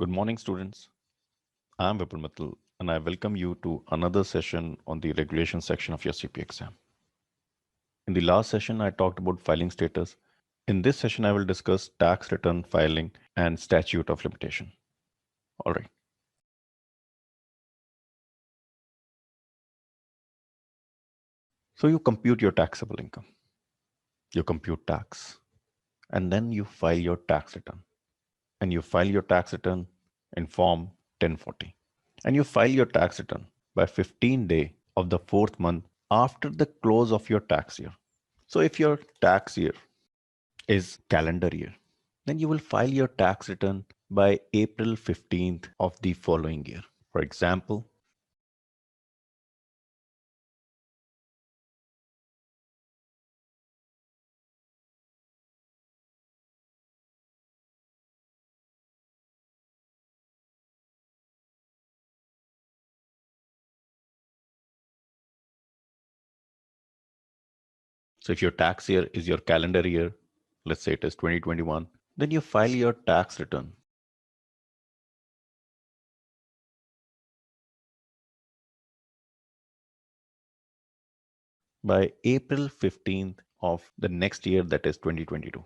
Good morning, students. I'm Vipul Mittal, and I welcome you to another session on the regulation section of your CPA exam. In the last session, I talked about filing status. In this session, I will discuss tax return filing and statute of limitation. All right. So you compute your taxable income, you compute tax, and then you file your tax return. And you file your tax return in form 1040. And you file your tax return by 15 day of the fourth month after the close of your tax year. So if your tax year is calendar year, then you will file your tax return by April 15th of the following year. For example, so if your tax year is your calendar year, let's say it is 2021, then you file your tax return by April 15th of the next year, that is 2022.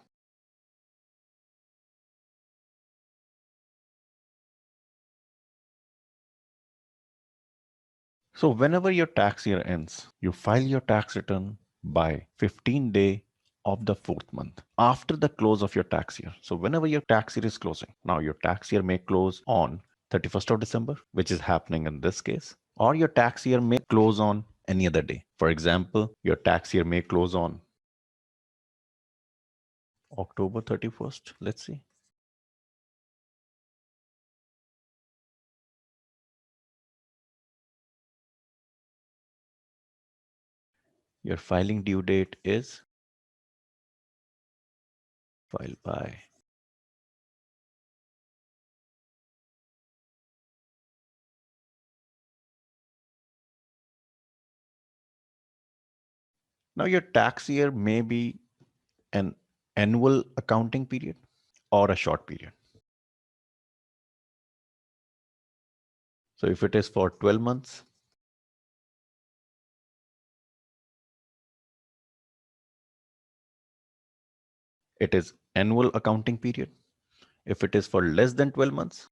So whenever your tax year ends, you file your tax return by 15 day of the fourth month after the close of your tax year. So whenever your tax year is closing, now your tax year may close on 31st of December, which is happening in this case, or your tax year may close on any other day. For example, your tax year may close on October 31st. Let's see. Your filing due date is filed by. Now your tax year may be an annual accounting period or a short period. So if it is for 12 months, it is annual accounting period. If it is for less than 12 months,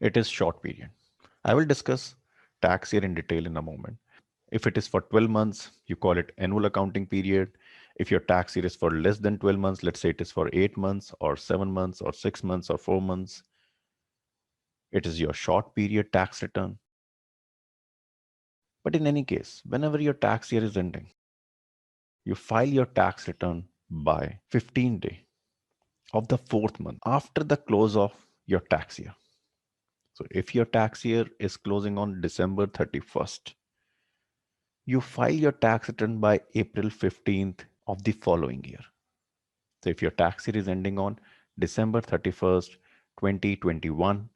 it is short period. I will discuss tax year in detail in a moment. If it is for 12 months, you call it annual accounting period. If your tax year is for less than 12 months, let's say it is for 8 months or 7 months or 6 months or 4 months, it is your short period tax return. But in any case, whenever your tax year is ending, you file your tax return by 15 day of the fourth month after the close of your tax year. So if your tax year is closing on December 31st, you file your tax return by April 15th of the following year. So if your tax year is ending on December 31st, 2021,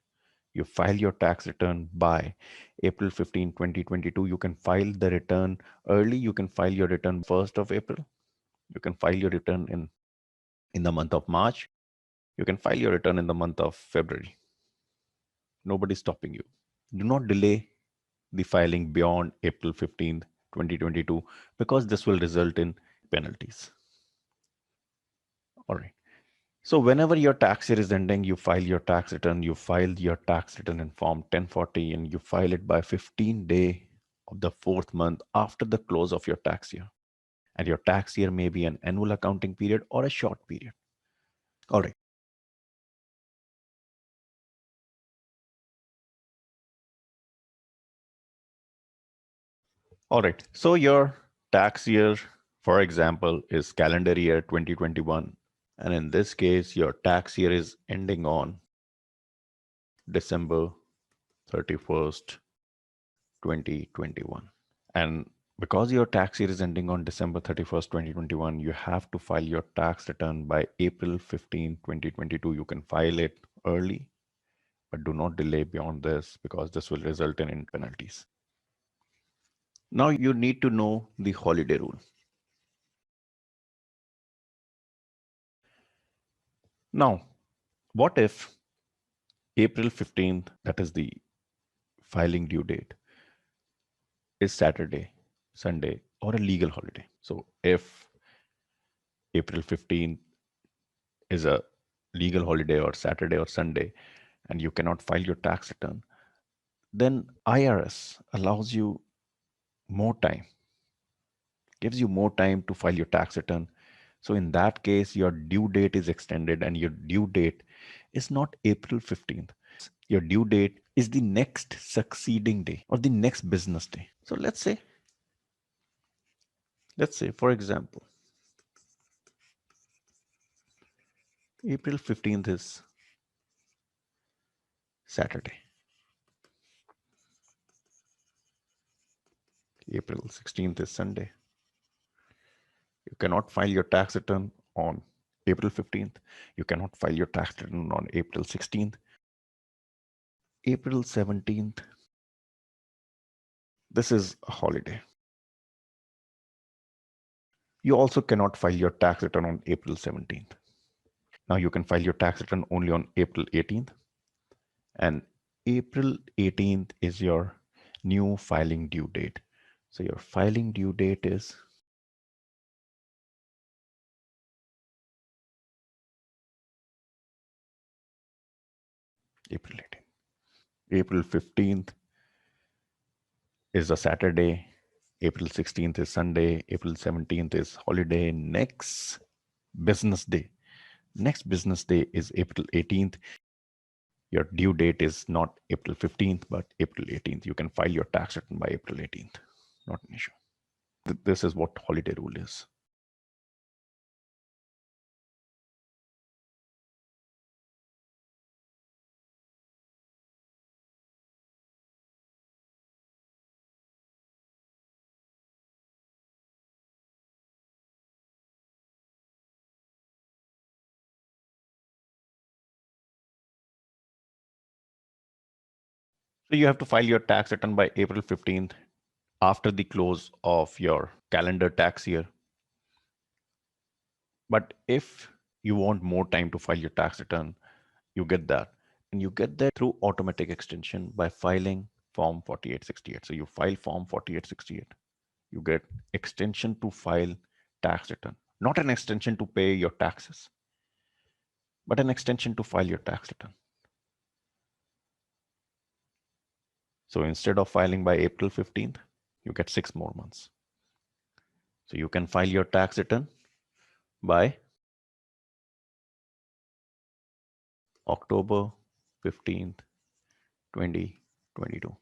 you file your tax return by April 15, 2022. You can file the return early. You can file your return 1st of April. You can file your return in the month of March. You can file your return in the month of February. Nobody's stopping you. Do not delay the filing beyond April 15th, 2022, because this will result in penalties. All right. So whenever your tax year is ending, you file your tax return. You file your tax return in form 1040 and you file it by 15 day of the fourth month after the close of your tax year. And your tax year may be an annual accounting period or a short period. All right. All right. So your tax year, for example, is calendar year 2021. And in this case, your tax year is ending on December 31st, 2021. And because your tax year is ending on December 31st, 2021, you have to file your tax return by April 15, 2022. You can file it early, but do not delay beyond this because this will result in penalties. Now you need to know the holiday rule. Now, what if April 15th, that is the filing due date, is Saturday, Sunday, or a legal holiday? So if April 15th is a legal holiday or Saturday or Sunday, and you cannot file your tax return, then IRS allows you more time, gives you more time to file your tax return. So in that case, your due date is extended and your due date is not April 15th. Your due date is the next succeeding day or the next business day. So let's say, for example, April 15th is Saturday. April 16th is Sunday. You cannot file your tax return on April 15th. You cannot file your tax return on April 16th. April 17th, this is a holiday. You also cannot file your tax return on April 17th. Now you can file your tax return only on April 18th. And April 18th is your new filing due date. So your filing due date is April 18th. April 15th is a Saturday. April 16th is Sunday. April 17th is holiday. Next business day is April 18th. Your due date is not April 15th, but April 18th. You can file your tax return by April 18th. Not an issue. This is what holiday rule is. So you have to file your tax return by April 15th after the close of your calendar tax year. But if you want more time to file your tax return, you get that. And you get that through automatic extension by filing Form 4868. So you file Form 4868. You get extension to file tax return, not an extension to pay your taxes, but an extension to file your tax return. So instead of filing by April 15th, you get 6 more months. So you can file your tax return by October 15th, 2022.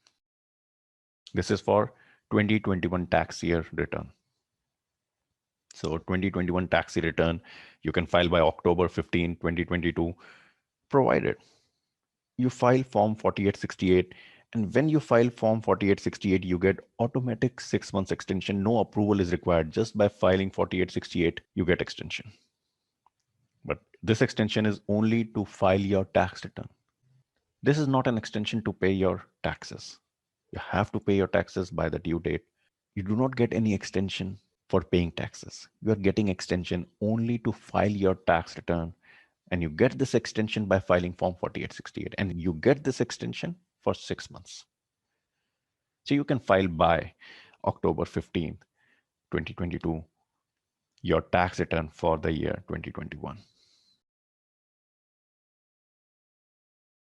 This is for 2021 tax year return. So 2021 tax year return, you can file by October 15, 2022, provided you file Form 4868. And when you file Form 4868, you get automatic 6 months extension. No approval is required. Just by filing 4868, you get extension. But this extension is only to file your tax return. This is not an extension to pay your taxes. You have to pay your taxes by the due date. You do not get any extension for paying taxes. You are getting extension only to file your tax return. And you get this extension by filing Form 4868. And you get this extension for 6 months. So you can file by October 15th, 2022, your tax return for the year 2021.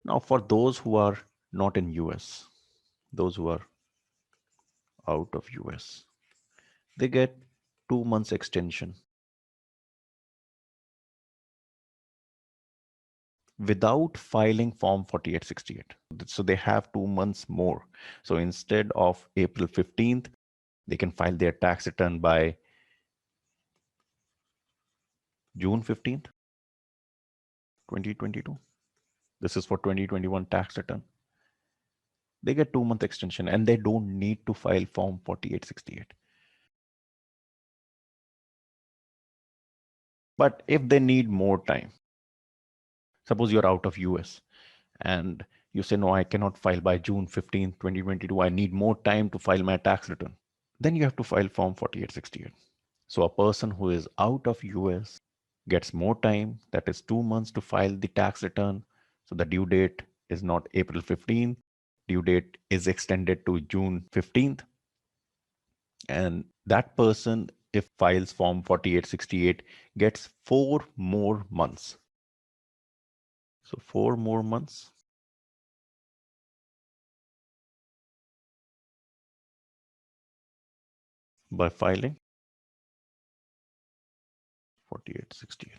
Now, for those who are not in US, those who are out of US, they get 2 months extension without filing Form 4868. So they have 2 months more. So instead of April 15th, they can file their tax return by June 15th, 2022. This is for 2021 tax return. They get 2 month extension and they don't need to file Form 4868. But if they need more time, suppose you're out of US and you say, no, I cannot file by June 15th, 2022. I need more time to file my tax return. Then you have to file Form 4868. So a person who is out of US gets more time, that is 2 months to file the tax return. So the due date is not April 15th, due date is extended to June 15th. And that person, if files form 4868, gets 4 more months. So 4 more months by filing 4868.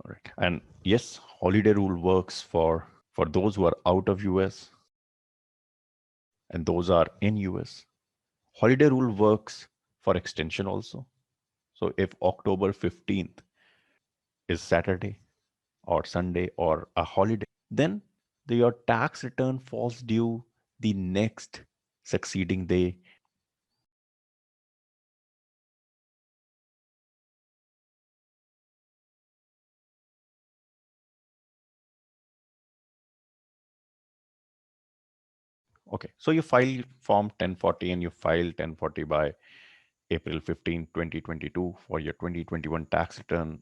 All right. And yes, holiday rule works for those who are out of US and those are in US. Holiday rule works for extension also. So if October 15th is Saturday or Sunday or a holiday, then your tax return falls due the next succeeding day. Okay, so you file form 1040 and you file 1040 by April 15, 2022 for your 2021 tax return.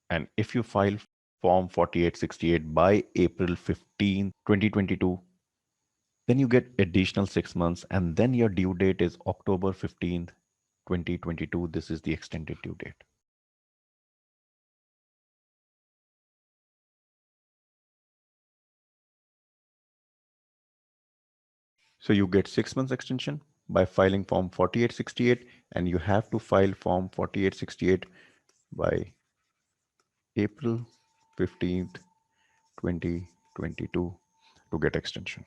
And if you file form 4868 by April 15, 2022, then you get additional 6 months and then your due date is October 15th, 2022. This is the extended due date. So you get 6 months extension by filing form 4868 and you have to file form 4868 by April 15th, 2022 to get extension.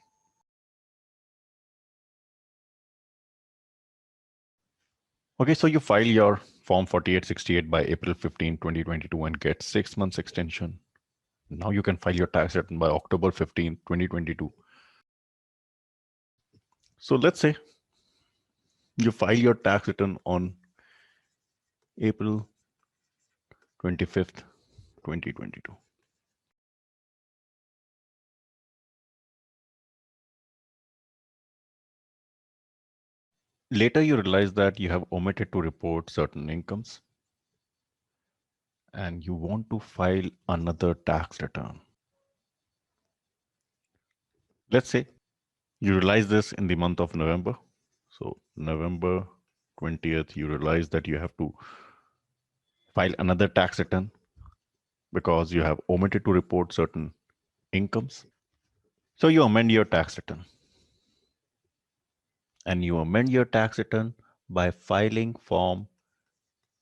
Okay, so you file your form 4868 by April 15, 2022 and get 6 months extension. Now you can file your tax return by October 15th, 2022. So let's say you file your tax return on April 25th, 2022. Later, you realize that you have omitted to report certain incomes and you want to file another tax return. Let's say you realize this in the month of November. So November 20th, you realize that you have to file another tax return because you have omitted to report certain incomes. So you amend your tax return. And you amend your tax return by filing form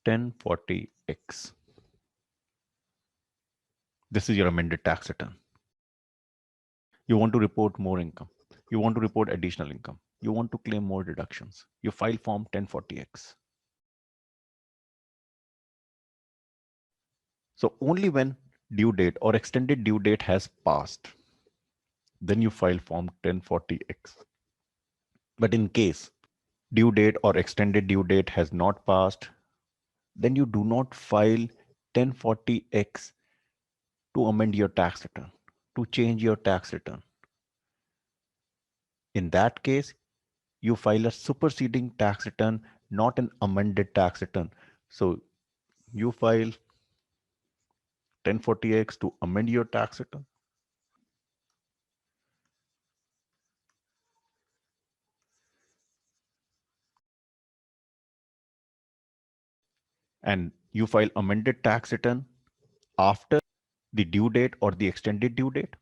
1040X. This is your amended tax return. You want to report more income. You want to report additional income. You want to claim more deductions. You file form 1040X. So only when due date or extended due date has passed, then you file form 1040X. But in case due date or extended due date has not passed, then you do not file 1040X to amend your tax return, to change your tax return. In that case, you file a superseding tax return, not an amended tax return. So you file 1040X to amend your tax return. And you file amended tax return after the due date or the extended due date.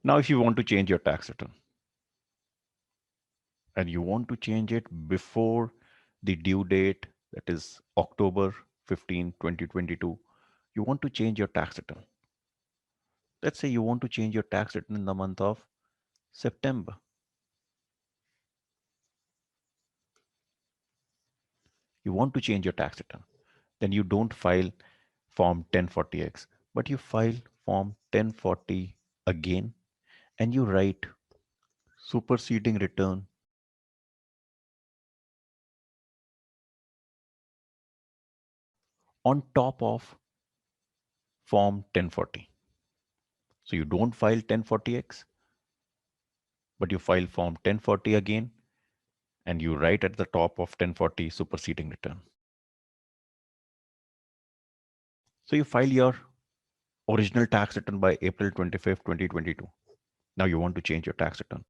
Now, if you want to change your tax return and you want to change it before the due date, that is October 15, 2022, you want to change your tax return. Let's say you want to change your tax return in the month of September. You want to change your tax return. Then you don't file form 1040X, but you file form 1040 again and you write superseding return on top of form 1040. So you don't file 1040X, but you file form 1040 again and you write at the top of 1040 superseding return. So you file your original tax return by April 25th, 2022. Now you want to change your tax return.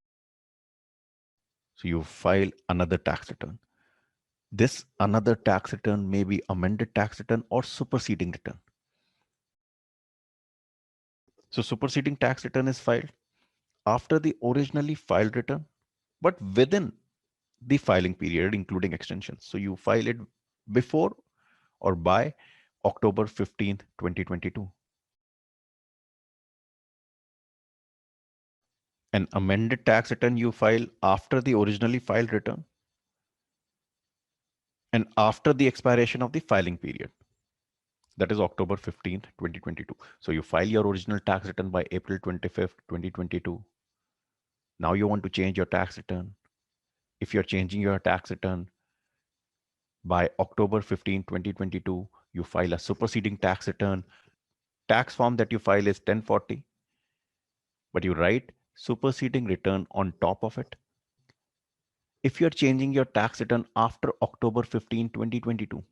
So you file another tax return. This another tax return may be amended tax return or superseding return. So superseding tax return is filed after the originally filed return, but within the filing period, including extensions. So you file it before or by October 15th, 2022. An amended tax return you file after the originally filed return and after the expiration of the filing period. That is October 15th, 2022. So you file your original tax return by April 25th, 2022. Now you want to change your tax return. If you're changing your tax return by October 15, 2022, you file a superseding tax return. Tax form that you file is 1040, but you write superseding return on top of it. If you're changing your tax return after October 15, 2022,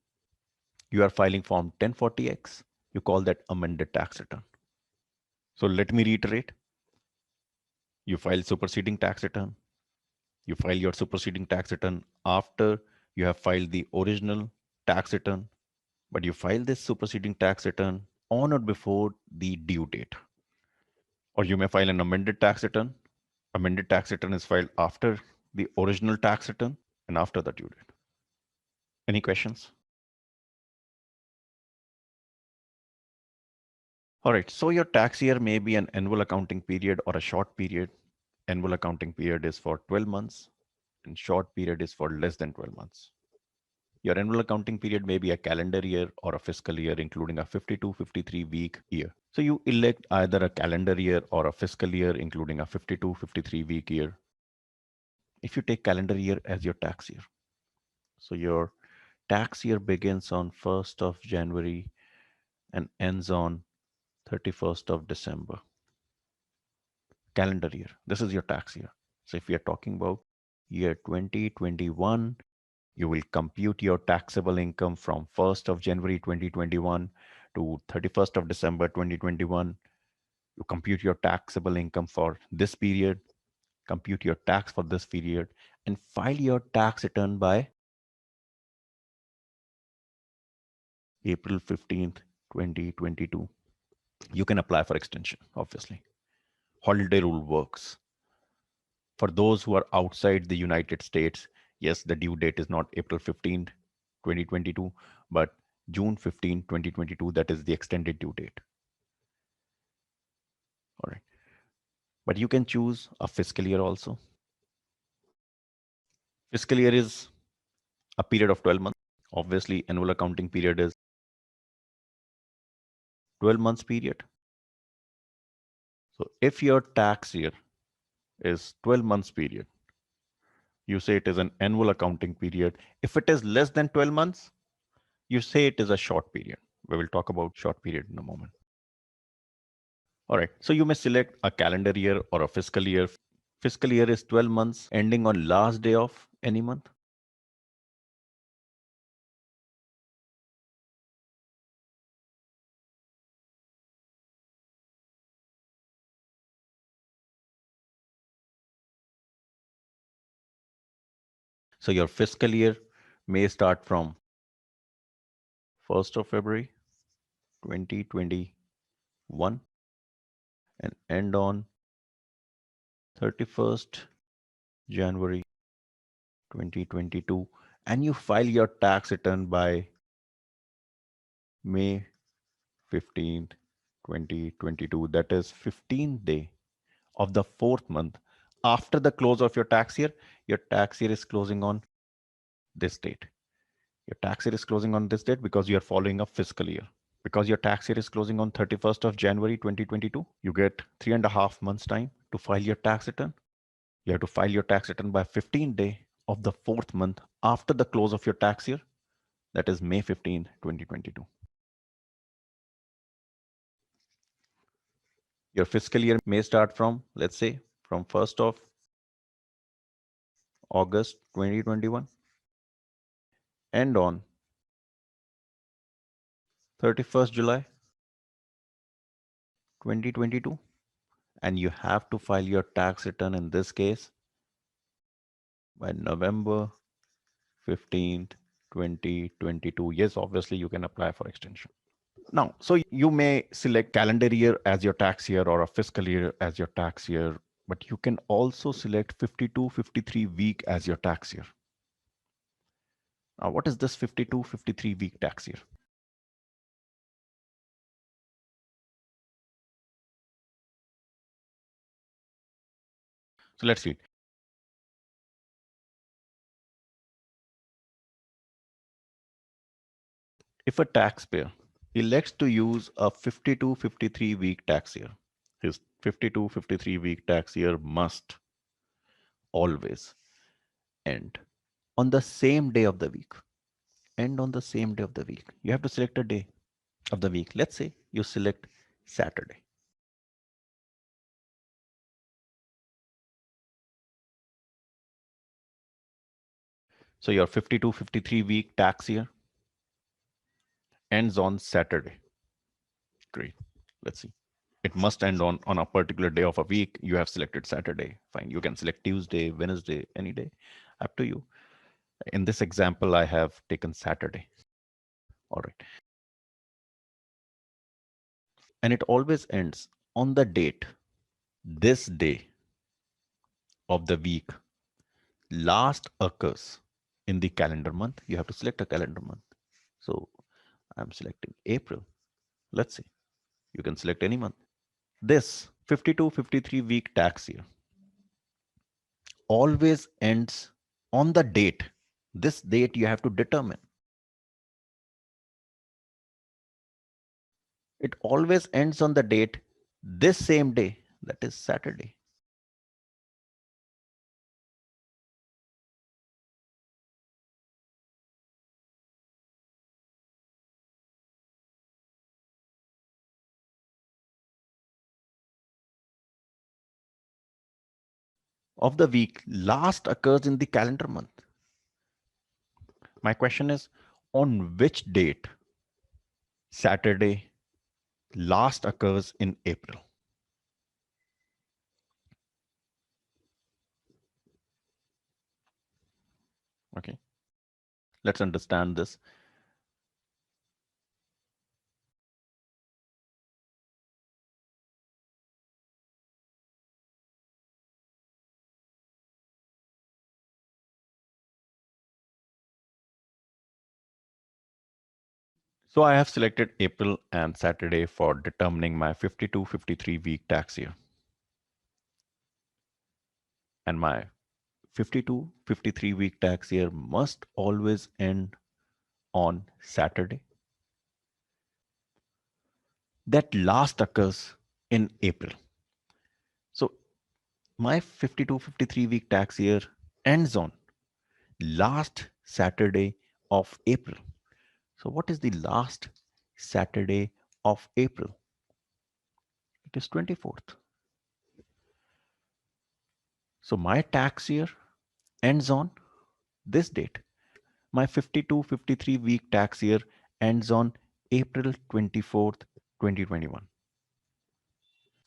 you are filing form 1040X. You call that amended tax return. So let me reiterate. You file superseding tax return. You file your superseding tax return after you have filed the original tax return, but you file this superseding tax return on or before the due date. Or you may file an amended tax return. Amended tax return is filed after the original tax return and after the due date. Any questions? All right, so your tax year may be an annual accounting period or a short period. Annual accounting period is for 12 months and short period is for less than 12 months. Your annual accounting period may be a calendar year or a fiscal year, including a 52, 53 week year. So you elect either a calendar year or a fiscal year, including a 52, 53 week year. If you take calendar year as your tax year, so your tax year begins on 1st of January and ends on 31st of December. Calendar year, this is your tax year. So if we are talking about year 2021, you will compute your taxable income from 1st of January 2021 to 31st of December 2021. You compute your taxable income for this period, compute your tax for this period, and file your tax return by April 15th, 2022. You can apply for extension, obviously. Holiday rule works. For those who are outside the United States, yes, the due date is not April 15th, 2022, but June 15, 2022, that is the extended due date. All right. But you can choose a fiscal year also. Fiscal year is a period of 12 months. Obviously, annual accounting period is 12 months period. So if your tax year is 12 months period, you say it is an annual accounting period. If it is less than 12 months, you say it is a short period. We will talk about short period in a moment. All right, so you may select a calendar year or a fiscal year. Fiscal year is 12 months ending on last day of any month. So your fiscal year may start from 1st of February 2021 and end on 31st January 2022, and you file your tax return by May 15th, 2022. That is 15th day of the fourth month after the close of your tax year. Your tax year is closing on this date. Your tax year is closing on this date because you are following a fiscal year. Because your tax year is closing on 31st of January 2022, you get 3.5 months time to file your tax return. You have to file your tax return by 15th day of the fourth month after the close of your tax year. That is May 15, 2022. Your fiscal year may start from, let's say, from 1st of August 2021, end on 31st July 2022, and you have to file your tax return in this case by November 15th, 2022. Yes, obviously you can apply for extension. Now, so you may select calendar year as your tax year or a fiscal year as your tax year, but you can also select 52, 53 week as your tax year. Now, what is this 52, 53 week tax year? So let's see. If a taxpayer elects to use a 52, 53 week tax year, his 52, 53 week tax year must always end on the same day of the week. End on the same day of the week. You have to select a day of the week. Let's say you select Saturday. So your 52, 53 week tax year ends on Saturday. Great. Let's see. It must end on a particular day of a week. You have selected Saturday. Fine. You can select Tuesday, Wednesday, any day. Up to you. In this example, I have taken Saturday. All right. And it always ends on the date, this day of the week last occurs in the calendar month. You have to select a calendar month. So I'm selecting April. Let's see. You can select any month. This 52, 53 week tax year always ends on the date. This date you have to determine. It always ends on the date, this same day, that is Saturday. Of the week last occurs in the calendar month. My question is, on which date Saturday last occurs in April? Okay, let's understand this. So I have selected April and Saturday for determining my 52, 53 week tax year. And my 52, 53 week tax year must always end on Saturday. That last occurs in April. So my 52, 53 week tax year ends on last Saturday of April. So what is the last Saturday of April? It is 24th. So my tax year ends on this date. My 52, 53 week tax year ends on April 24th, 2021.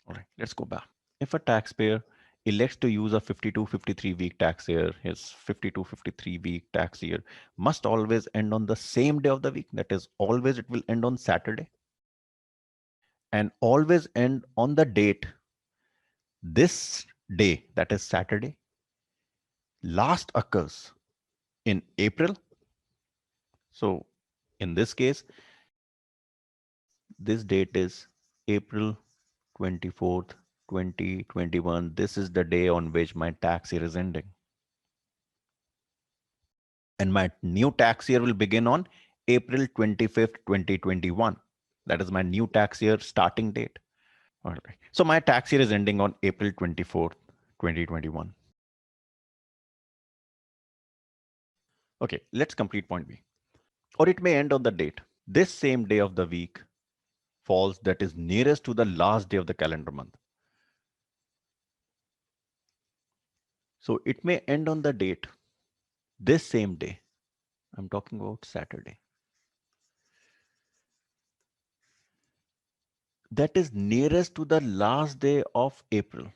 All right, let's go back. If a taxpayer elects to use a 52, 53 week tax year, his 52, 53 week tax year must always end on the same day of the week. That is, always it will end on Saturday and always end on the date, this day, that is Saturday, last occurs in April. So in this case, this date is April 24th, 2021. This is the day on which my tax year is ending. And my new tax year will begin on April 25th, 2021. That is my new tax year starting date. All right. So my tax year is ending on April 24th, 2021. Okay, let's complete point B. Or it may end on the date. This same day of the week falls that is nearest to the last day of the calendar month. So it may end on the date, this same day. I'm talking about Saturday. That is nearest to the last day of April.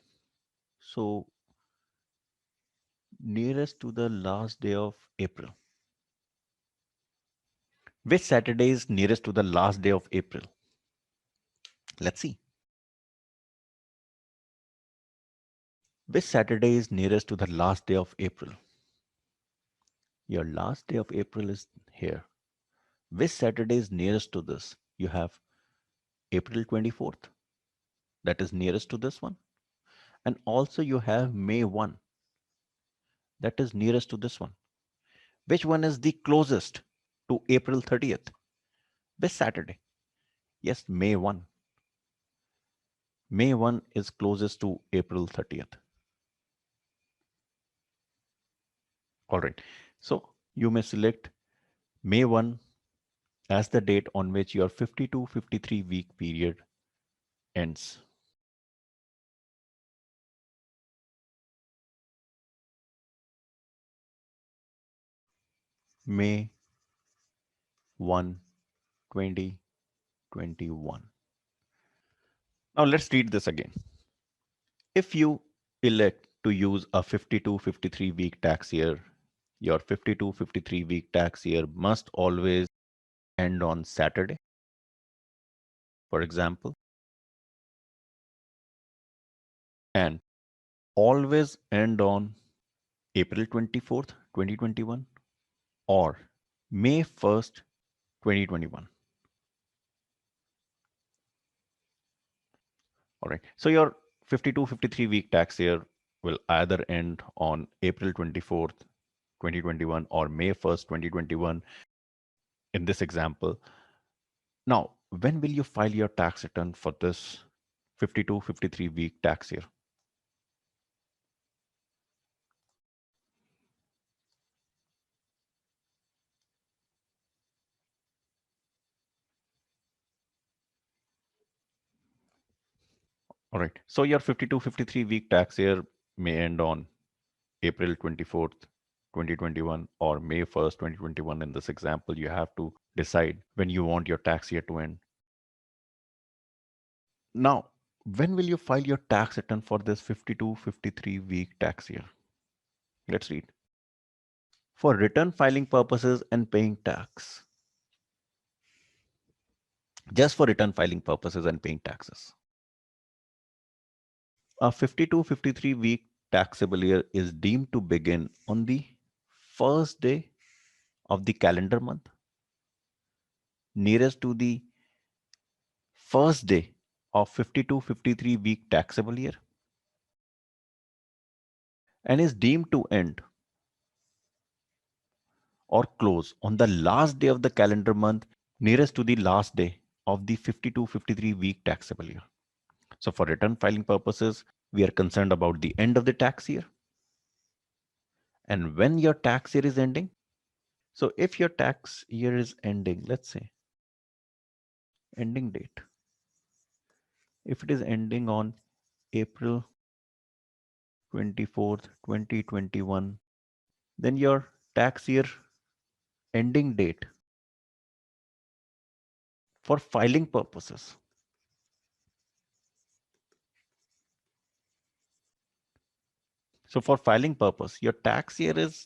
So nearest to the last day of April. Which Saturday is nearest to the last day of April? Let's see. Which Saturday is nearest to the last day of April? Your last day of April is here. Which Saturday is nearest to this? You have April 24th. That is nearest to this one. And also you have May 1. That is nearest to this one. Which one is the closest to April 30th? Which Saturday? Yes, May 1. May 1 is closest to April 30th. All right. So you may select May 1 as the date on which your 52-53 week period ends. May 1, 2021. Now let's read this again. If you elect to use a 52-53 week tax year, your 52-53 week tax year must always end on Saturday, for example, and always end on April 24th, 2021 or May 1st, 2021. All right. So your 52-53 week tax year will either end on April 24th, 2021 or May 1st, 2021 in this example. Now, when will you file your tax return for this 52-53 week tax year? All right. So your 52-53 week tax year may end on April 24th, 2021 or May 1st, 2021. In this example, you have to decide when you want your tax year to end. Now, when will you file your tax return for this 52-53 week tax year? Let's read. For return filing purposes and paying tax. Just for return filing purposes and paying taxes. A 52-53 week taxable year is deemed to begin on the first day of the calendar month nearest to the first day of 52-53 week taxable year and is deemed to end or close on the last day of the calendar month nearest to the last day of the 52-53 week taxable year. So for return filing purposes, we are concerned about the end of the tax year and when your tax year is ending. So if your tax year is ending, let's say ending date, if it is ending on April 24th, 2021, then your tax year ending date for filing purposes. So for filing purpose, your tax year is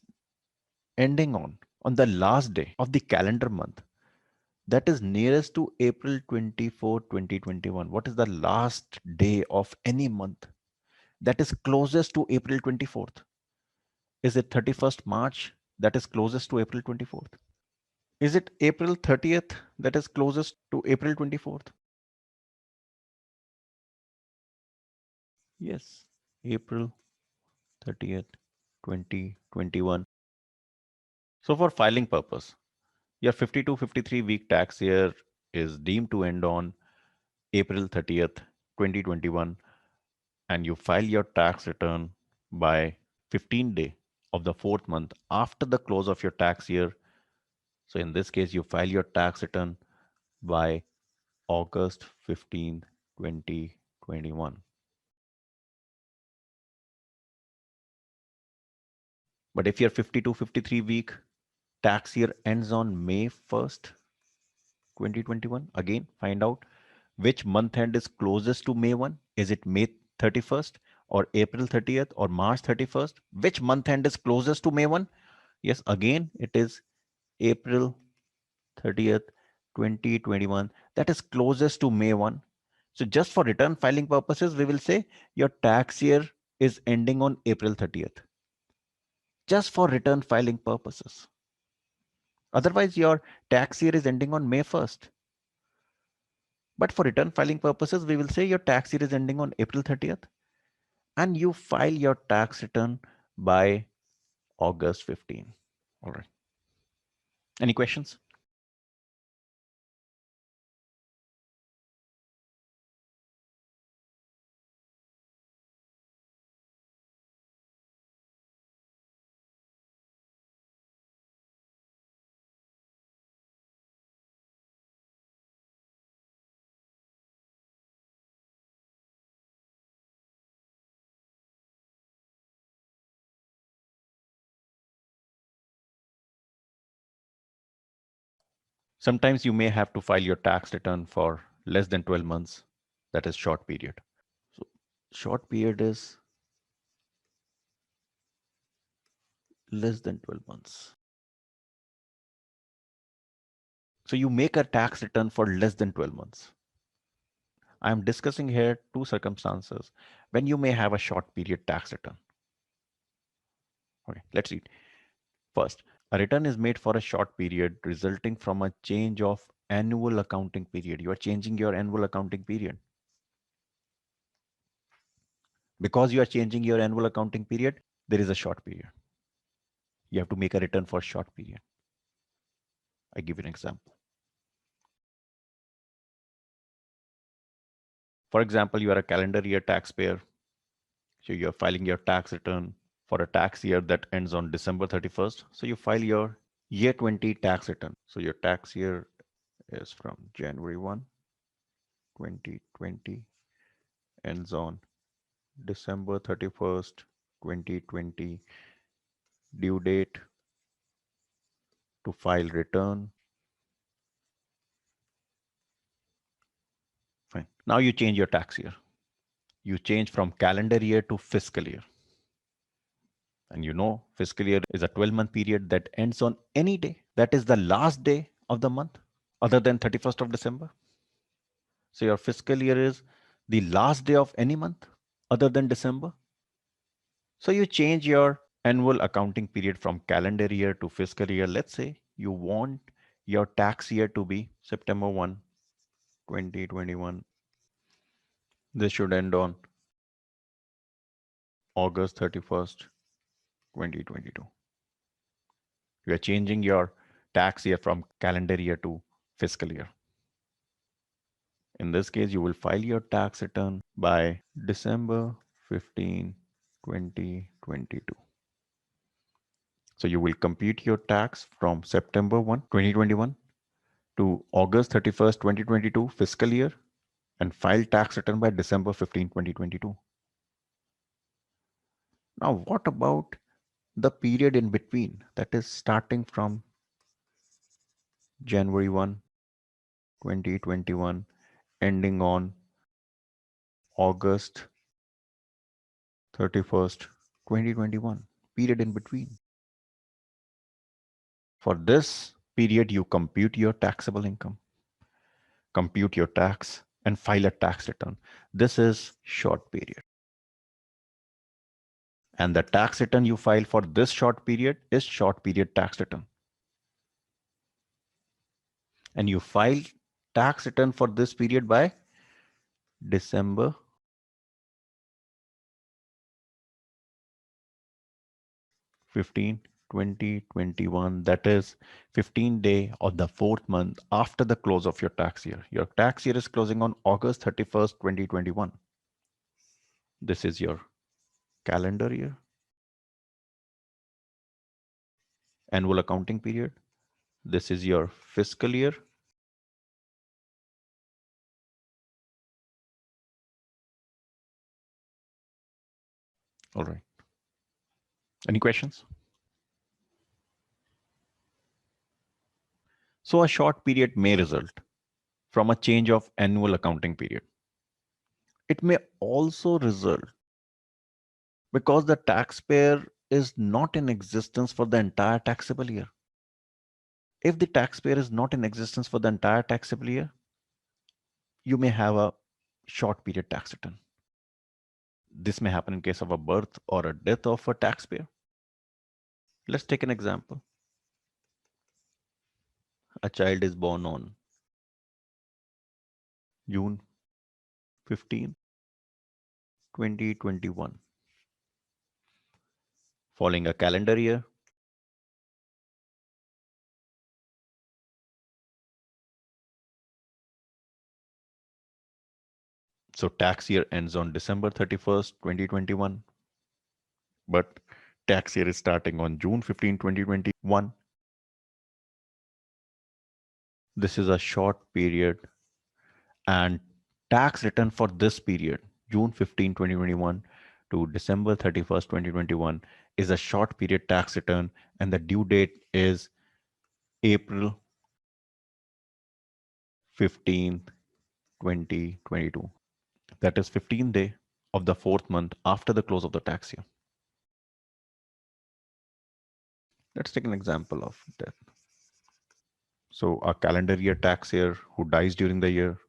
ending on the last day of the calendar month that is nearest to April 24, 2021. What is the last day of any month that is closest to April 24th? Is it 31st March that is closest to April 24th? Is it April 30th that is closest to April 24th? Yes, April 30th, 2021. So for filing purpose, your 52-53 week tax year is deemed to end on April 30th, 2021, and you file your tax return by 15th day of the fourth month after the close of your tax year. So in this case, you file your tax return by August 15th, 2021. But if your 52, 53 week tax year ends on May 1st, 2021, again, find out which month end is closest to May 1. Is it May 31st or April 30th or March 31st? Which month end is closest to May 1? Yes, again, it is April 30th, 2021. That is closest to May 1. So just for return filing purposes, we will say your tax year is ending on April 30th. Just for return filing purposes. Otherwise, your tax year is ending on May 1st. But for return filing purposes, we will say your tax year is ending on April 30th and you file your tax return by August 15. All right. Any questions? Sometimes you may have to file your tax return for less than 12 months. That is short period. So short period is less than 12 months. So you make a tax return for less than 12 months. I am discussing here two circumstances when you may have a short period tax return. Okay, let's read. First, a return is made for a short period resulting from a change of annual accounting period. You are changing your annual accounting period. Because you are changing your annual accounting period, there is a short period. You have to make a return for a short period. I give you an example. For example, you are a calendar year taxpayer. So you're filing your tax return for a tax year that ends on December 31st. So you file your year 20 tax return. So your tax year is from January 1, 2020, ends on December 31st, 2020, due date to file return. Fine. Now you change your tax year. You change from calendar year to fiscal year. And you know, fiscal year is a 12-month period that ends on any day. That is the last day of the month other than 31st of December. So your fiscal year is the last day of any month other than December. So you change your annual accounting period from calendar year to fiscal year. Let's say you want your tax year to be September 1, 2021. This should end on August 31st, 2022. You are changing your tax year from calendar year to fiscal year. In this case, you will file your tax return by December 15, 2022. So you will compute your tax from September 1, 2021 to August 31st, 2022 fiscal year and file tax return by December 15, 2022. Now, what about the period in between, that is starting from January 1, 2021, ending on August 31st, 2021, period in between. For this period, you compute your taxable income, compute your tax, and file a tax return. This is short period. And the tax return you file for this short period is short period tax return. And you file tax return for this period by December 15, 2021. That is 15th day of the fourth month after the close of your tax year. Your tax year is closing on August 31st, 2021. This is your calendar year, annual accounting period. This is your fiscal year. All right. Any questions? So a short period may result from a change of annual accounting period. It may also result because the taxpayer is not in existence for the entire taxable year. If the taxpayer is not in existence for the entire taxable year, you may have a short period tax return. This may happen in case of a birth or a death of a taxpayer. Let's take an example. A child is born on June 15, 2021. Following a calendar year, so tax year ends on December 31st, 2021, but tax year is starting on June 15, 2021. This is a short period, and tax return for this period, June 15, 2021 to December 31st, 2021, is a short period tax return, and the due date is April 15th, 2022. That is 15th day of the fourth month after the close of the tax year. Let's take an example of death. So a calendar year tax year who dies during the year,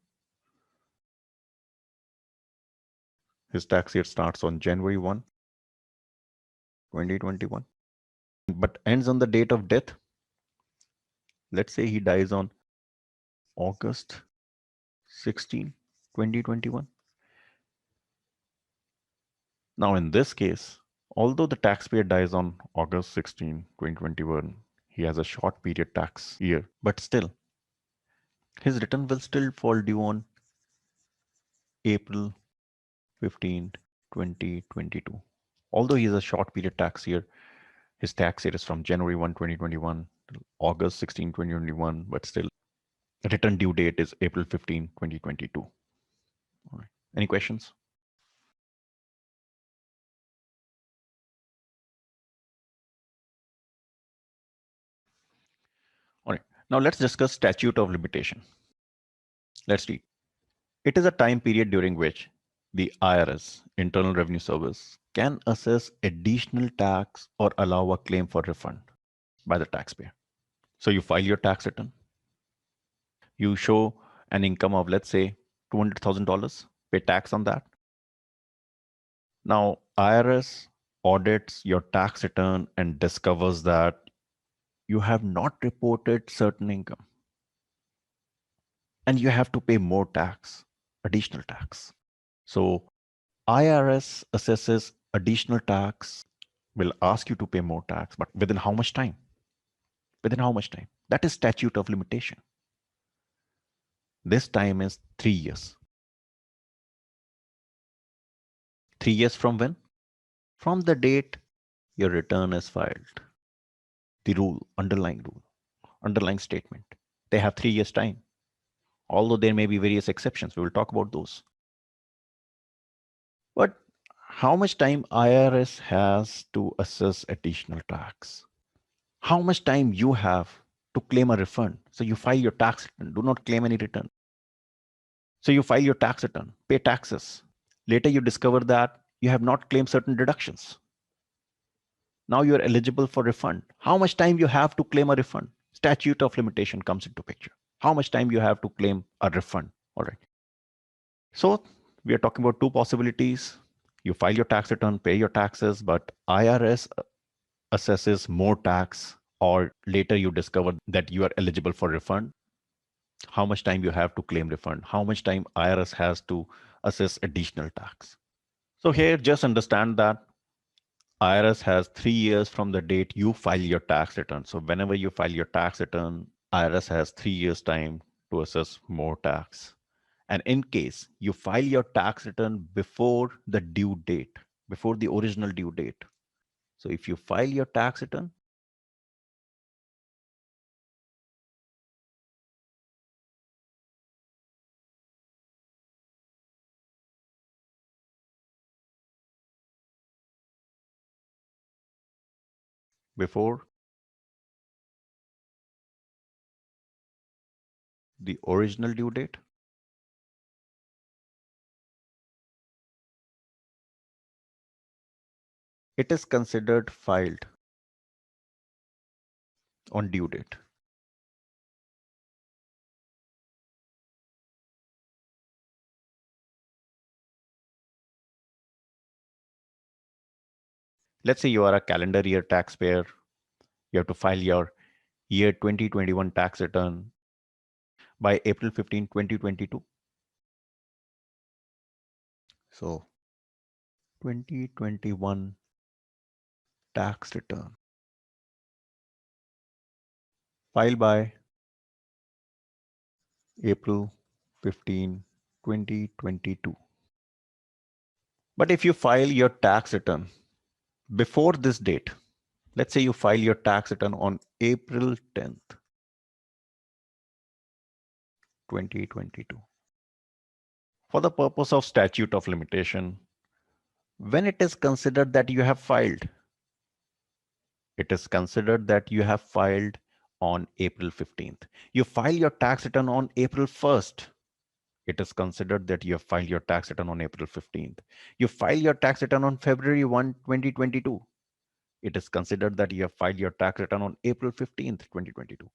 his tax year starts on January 1, 2021, but ends on the date of death. Let's say he dies on August 16, 2021. Now in this case, although the taxpayer dies on August 16, 2021, he has a short period tax year, but still his return will still fall due on April 15, 2022. Although he has a short period tax year, his tax year is from January 1, 2021 to August 16, 2021, but still the return due date is April 15, 2022. All right. Any questions? All right. Now let's discuss statute of limitation. Let's read. It is a time period during which the IRS, Internal Revenue Service, can assess additional tax or allow a claim for refund by the taxpayer. So you file your tax return. You show an income of, let's say, $200,000, pay tax on that. Now, IRS audits your tax return and discovers that you have not reported certain income and you have to pay more tax, additional tax. So IRS assesses additional tax, will ask you to pay more tax, but within how much time? Within how much time? That is statute of limitation. This time is 3 years. 3 years from when? From the date your return is filed. The rule, underlying statement. They have 3 years time. Although there may be various exceptions, we will talk about those. But how much time IRS has to assess additional tax? How much time you have to claim a refund? So you file your tax return, do not claim any return. So you file your tax return, pay taxes. Later you discover that you have not claimed certain deductions. Now you're eligible for refund. How much time you have to claim a refund? Statute of limitation comes into picture. How much time you have to claim a refund? All right. So we are talking about two possibilities. You file your tax return, pay your taxes, but IRS assesses more tax, or later you discover that you are eligible for refund. How much time you have to claim refund? How much time IRS has to assess additional tax? So here, just understand that IRS has 3 years from the date you file your tax return. So whenever you file your tax return, IRS has 3 years time to assess more tax. And in case you file your tax return before the due date, before the original due date. So if you file your tax return before the original due date, it is considered filed on due date. Let's say you are a calendar year taxpayer. You have to file your year 2021 tax return by April 15, 2022. So 2021 tax return filed by April 15, 2022. But if you file your tax return before this date, let's say you file your tax return on April 10th, 2022. For the purpose of statute of limitation, when it is considered that you have filed, it is considered that you have filed on April 15th. You file your tax return on April 1st. It is considered that you have filed your tax return on April 15th. You file your tax return on February 1, 2022. It is considered that you have filed your tax return on April 15th, 2022.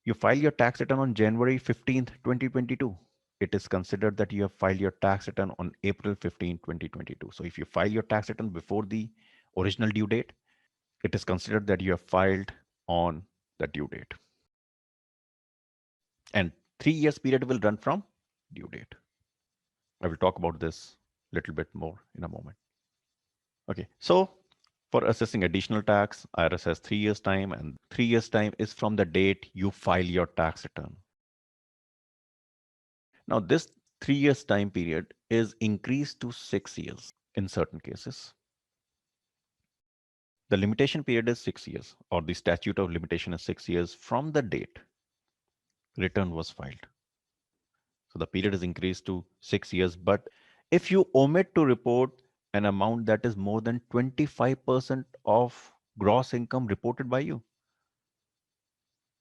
You file your tax return on January 15th, 2022. It is considered that you have filed your tax return on April 15, 2022. So if you file your tax return before the original due date, it is considered that you have filed on the due date. And 3 years period will run from due date. I will talk about this a little bit more in a moment. Okay, so for assessing additional tax, IRS has 3 years time, and 3 years time is from the date you file your tax return. Now this 3 years time period is increased to 6 years in certain cases. The limitation period is 6 years, or the statute of limitation is 6 years from the date return was filed. So the period is increased to 6 years. But if you omit to report an amount that is more than 25% of gross income reported by you,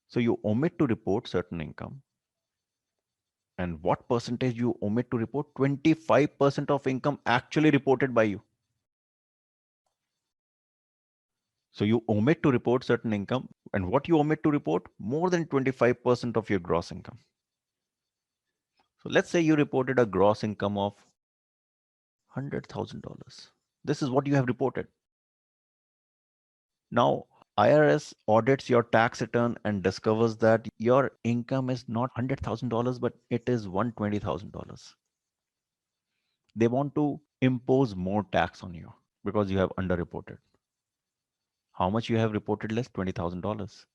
so you omit to report certain income, and what percentage you omit to report? 25% of income actually reported by you. So you omit to report certain income, and what you omit to report? More than 25% of your gross income. So let's say you reported a gross income of $100,000. This is what you have reported. Now, IRS audits your tax return and discovers that your income is not $100,000, but it is $120,000. They want to impose more tax on you because you have underreported. How much you have reported less? $20,000.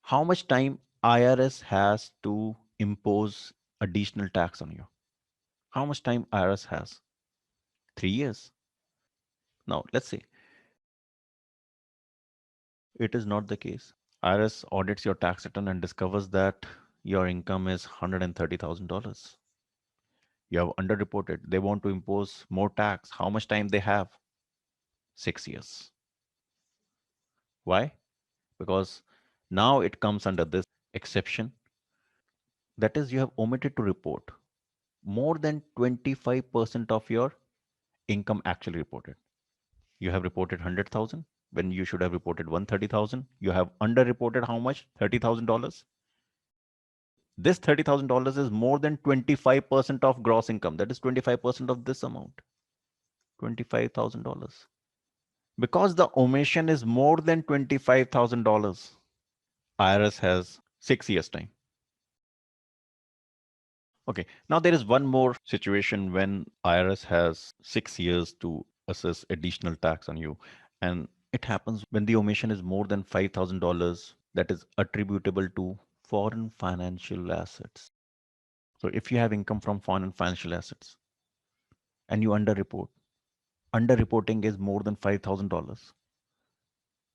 How much time IRS has to impose additional tax on you? How much time IRS has? 3 years. Now, let's say it is not the case. IRS audits your tax return and discovers that your income is $130,000. You have underreported. They want to impose more tax. How much time they have? 6 years. Why? Because now it comes under this exception. That is, you have omitted to report more than 25% of your income actually reported. You have reported 100,000 when you should have reported 130,000. You have underreported how much? $30,000. This $30,000 is more than 25% of gross income. That is 25% of this amount, $25,000. Because the omission is more than $25,000, IRS has 6 years time. Okay, now there is one more situation when IRS has 6 years to assess additional tax on you. And it happens when the omission is more than $5,000 that is attributable to foreign financial assets. So if you have income from foreign financial assets and you underreporting is more than $5,000,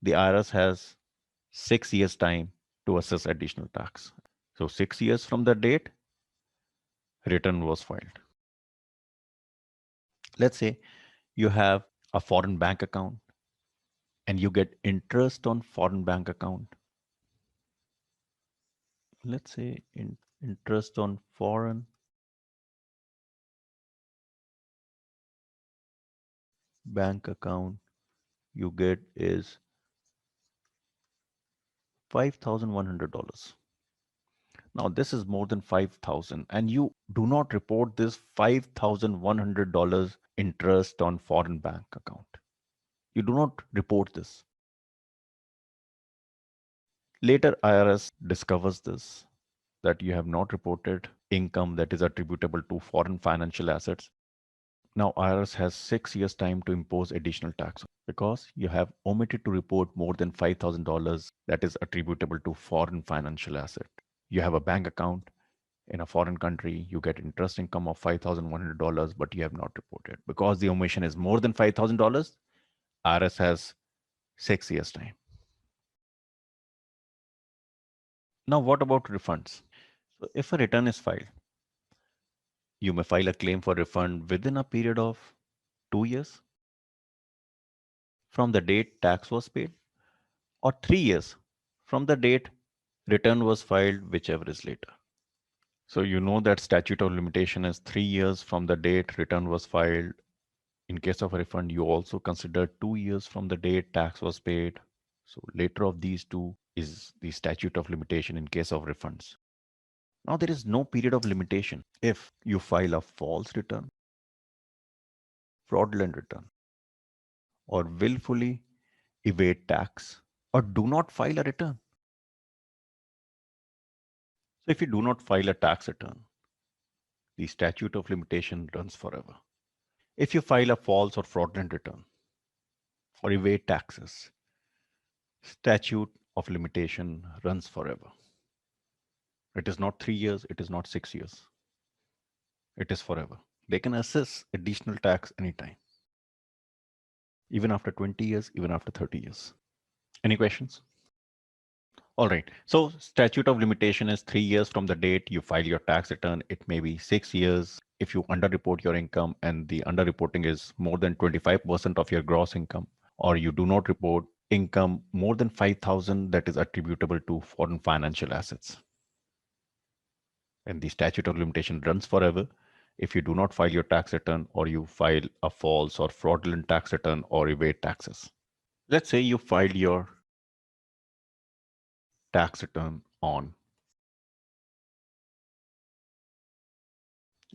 the IRS has 6 years time to assess additional tax. So 6 years from the date return was filed. Let's say you have a foreign bank account and you get interest on foreign bank account. Let's say interest on foreign bank account you get is $5,100. Now this is more than 5,000 and you do not report this $5,100 interest on foreign bank account. You do not report this. Later IRS discovers this, that you have not reported income that is attributable to foreign financial assets. Now IRS has 6 years time to impose additional tax because you have omitted to report more than $5,000 that is attributable to foreign financial asset. You have a bank account in a foreign country, you get interest income of $5,100, but you have not reported. Because the omission is more than $5,000, IRS has 6 years time. Now, what about refunds? So if a return is filed, you may file a claim for refund within a period of 2 years from the date tax was paid, or 3 years from the date return was filed, whichever is later. So you know that statute of limitation is 3 years from the date return was filed. In case of a refund, you also consider 2 years from the date tax was paid. So later of these two is the statute of limitation in case of refunds. Now there is no period of limitation if you file a false return, fraudulent return, or willfully evade tax, or do not file a return. So if you do not file a tax return, the statute of limitation runs forever. If you file a false or fraudulent return or evade taxes, statute of limitation runs forever. It is not 3 years, it is not 6 years. It is forever. They can assess additional tax anytime, even after 20 years, even after 30 years. Any questions? All right. So statute of limitation is 3 years from the date you file your tax return. It may be 6 years if you underreport your income and the underreporting is more than 25% of your gross income, or you do not report income more than 5,000 that is attributable to foreign financial assets. And the statute of limitation runs forever if you do not file your tax return or you file a false or fraudulent tax return or evade taxes. Let's say you filed your tax return on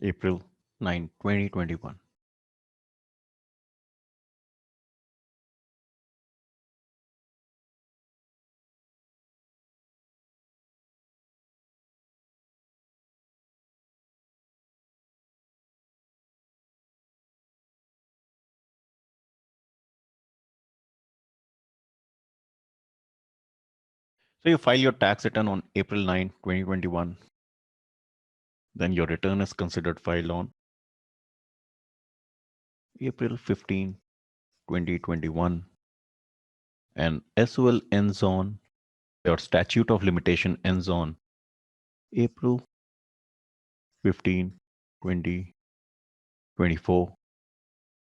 April 9, 2021. So you file your tax return on April 9, 2021. Then your return is considered filed on April 15, 2021. And SOL ends on, your statute of limitation ends on April 15, 2024.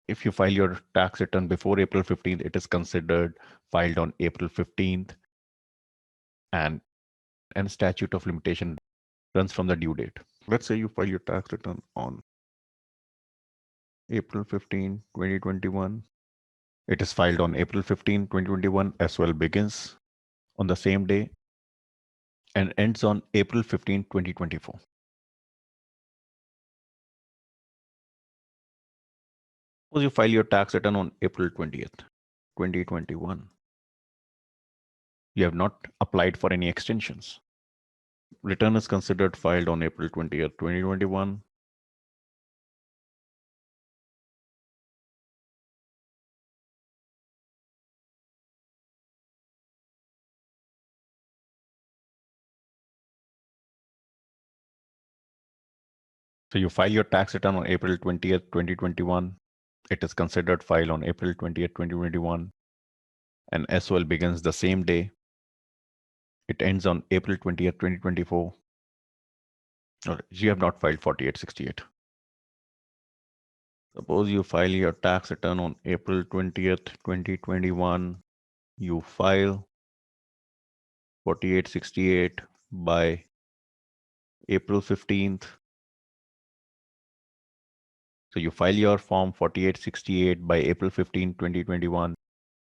If you file your tax return before April 15th, it is considered filed on April 15th, and statute of limitation runs from the due date. Let's say you file your tax return on April 15, 2021. It is filed on April 15, 2021. SOL begins on the same day and ends on April 15, 2024. Suppose you file your tax return on April 20th, 2021. You have not applied for any extensions. Return is considered filed on April 20th, 2021. So you file your tax return on April 20th, 2021. It is considered filed on April 20th, 2021. And SOL begins the same day. It ends on April 20th, 2024. You have not filed 4868. Suppose you file your tax return on April 20th, 2021. You file 4868 by April 15th. So you file your form 4868 by April 15, 2021,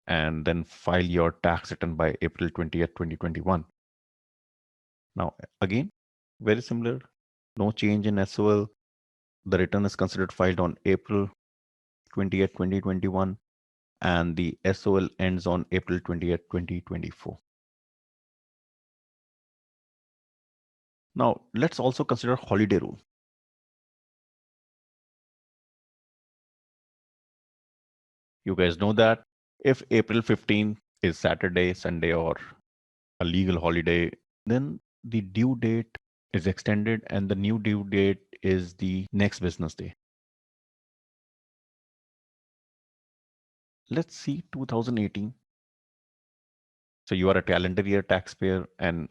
and then file your tax return by April 20th, 2021. Now, again, very similar, no change in SOL. The return is considered filed on April 20th, 2021, and the SOL ends on April 20th, 2024. Now, let's also consider holiday rule. You guys know that if April 15th is Saturday, Sunday, or a legal holiday, then the due date is extended and the new due date is the next business day. Let's see 2018. So you are a calendar year taxpayer and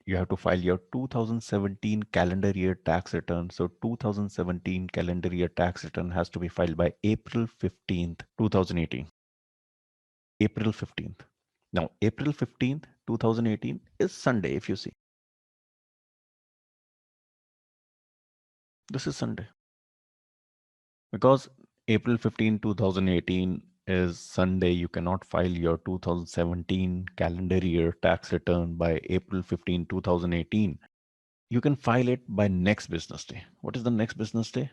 you have to file your 2017 calendar year tax return. So 2017 calendar year tax return has to be filed by April 15th, 2018. April 15th. Now, April 15th, 2018 is Sunday, if you see. This is Sunday. Because April 15, 2018 is Sunday, you cannot file your 2017 calendar year tax return by April 15, 2018. You can file it by next business day. What is the next business day?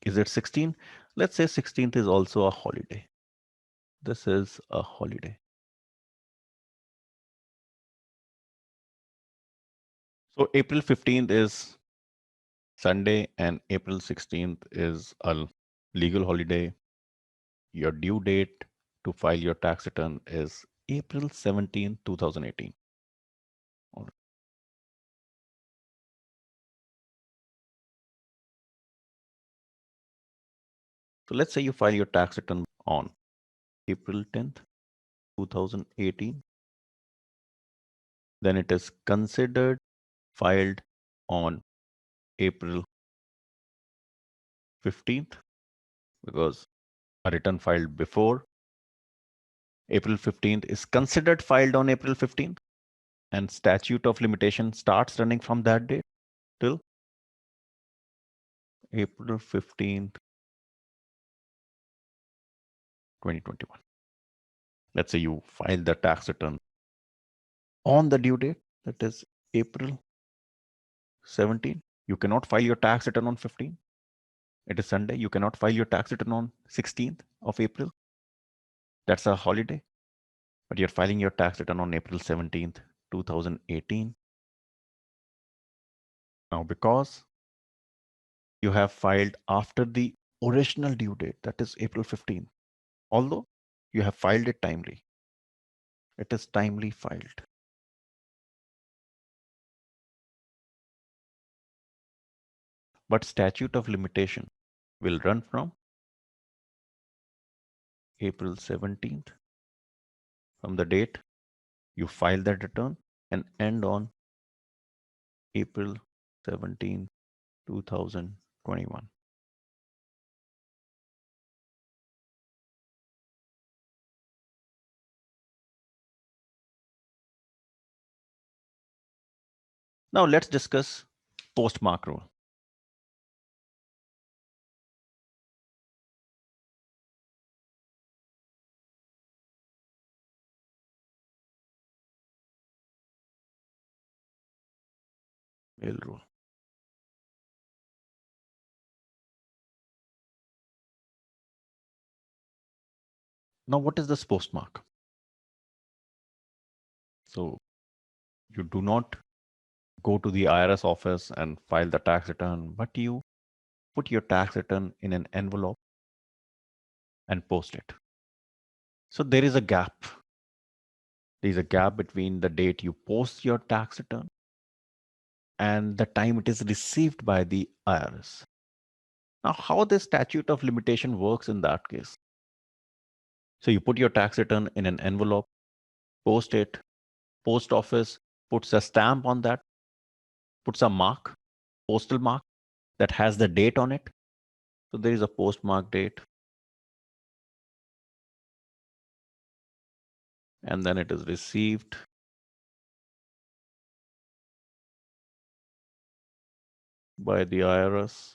Is it 16? Let's say 16th is also a holiday. This is a holiday. So April 15th is Sunday and April 16th is a legal holiday. Your due date to file your tax return is April 17, 2018. All right. So let's say you file your tax return on April 10th, 2018. Then it is considered filed on April 15th because a return filed before April 15th is considered filed on April 15th, and statute of limitation starts running from that date till April 15th, 2021. Let's say you file the tax return on the due date, that is April 17. You cannot file your tax return on 15. It is Sunday. You cannot file your tax return on 16th of April. That's a holiday. But you're filing your tax return on April 17th, 2018. Now, because you have filed after the original due date, that is April 15th, although you have filed it timely, it is timely filed. But statute of limitation will run from April 17th, from the date you file that return, and end on April 17, 2021. Now let's discuss postmark rule. Mail rule. Now, what is this postmark? So you do not go to the IRS office and file the tax return, but you put your tax return in an envelope and post it. So there is a gap. There is a gap between the date you post your tax return and the time it is received by the IRS. Now, how the statute of limitation works in that case? So you put your tax return in an envelope, post it, post office puts a stamp on that, puts a mark, postal mark that has the date on it. So there is a postmark date. And then it is received. by the IRS.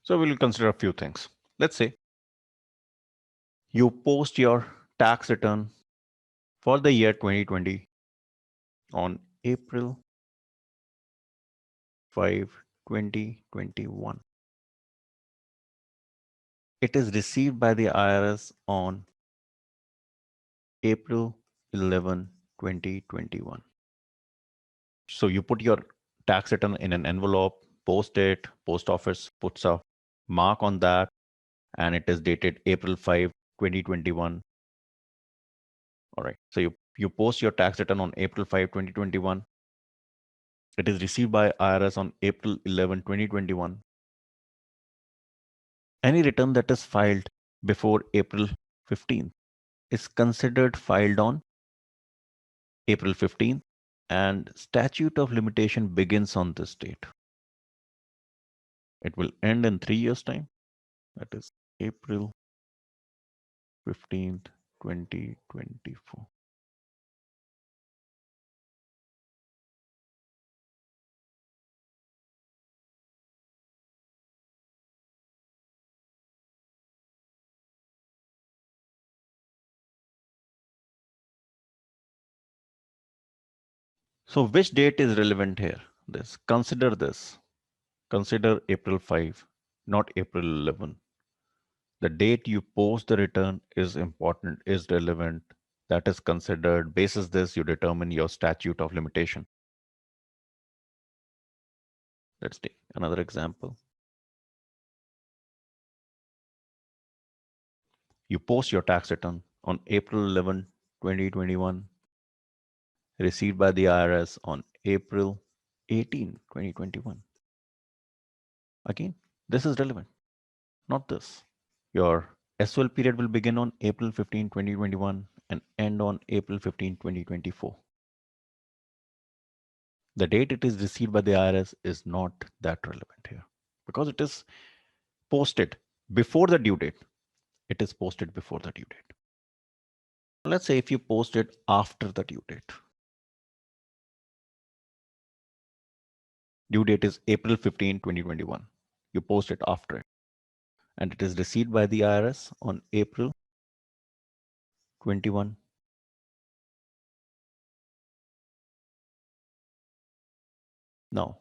So we'll consider a few things. Let's say you post your tax return for the year 2020 on April 5, 2021. It is received by the IRS on April 11, 2021. So you put your tax return in an envelope, post it, post office puts a mark on that, and it is dated April 5, 2021. All right. So you post your tax return on April 5, 2021. It is received by IRS on April 11, 2021. Any return that is filed before April 15th is considered filed on April 15th, and statute of limitation begins on this date. It will end in 3 years' time. That is April 15th, 2024. So which date is relevant here? Consider this. Consider April 5, not April 11. The date you post the return is important, is relevant. That is considered. Basis this, you determine your statute of limitation. Let's take another example. You post your tax return on April 11, 2021, received by the IRS on April 18, 2021. Again, this is relevant, not this. Your SOL period will begin on April 15, 2021 and end on April 15, 2024. The date it is received by the IRS is not that relevant here because it is posted before the due date. It is posted before the due date. Let's say if you post it after the due date. Due date is April 15, 2021. You post it after it. And it is received by the IRS on April 21. Now,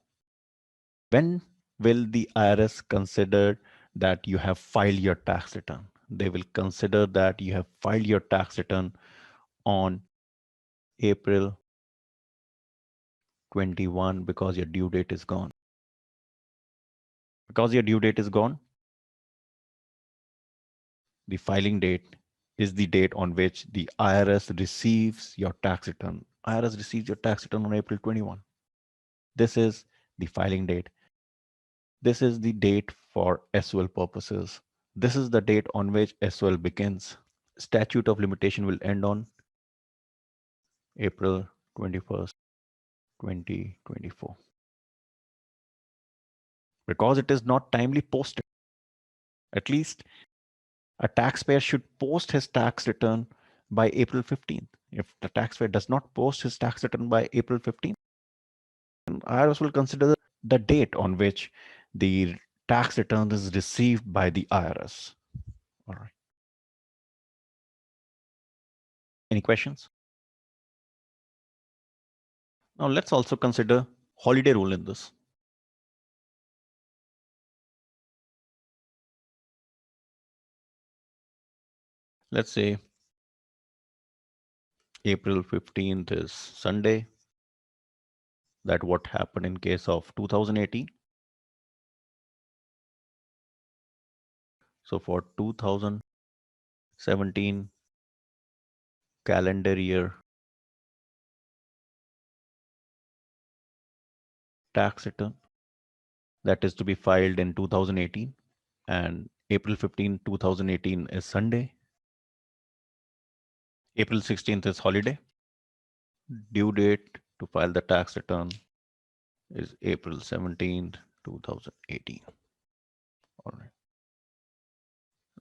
when will the IRS consider that you have filed your tax return? They will consider that you have filed your tax return on April 21 because your due date is gone. Because your due date is gone, the filing date is the date on which the IRS receives your tax return. IRS receives your tax return on April 21. This is the filing date. This is the date for SOL purposes. This is the date on which SOL begins. Statute of limitation will end on April 21st, 2024. Because it is not timely posted. At least a taxpayer should post his tax return by April 15th. If the taxpayer does not post his tax return by April 15th, IRS will consider the date on which the tax return is received by the IRS. All right. Any questions? Now let's also consider holiday rule in this. Let's say April 15th is Sunday. That what happened in case of 2018. So for 2017 calendar year tax return that is to be filed in 2018 and April 15, 2018 is Sunday. April 16th is holiday. Due date to file the tax return is April 17th, 2018. All right.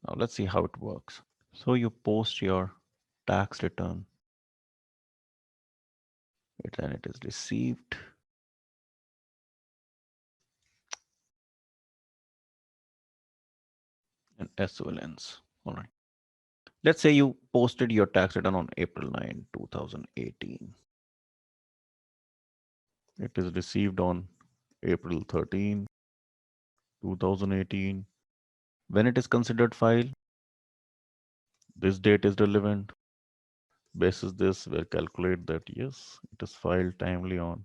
Now let's see how it works. So you post your tax return, then it is received. And S will ends. All right. Let's say you posted your tax return on April 9, 2018. It is received on April 13, 2018. When it is considered filed, this date is relevant. Basis this, we'll calculate that yes, it is filed timely on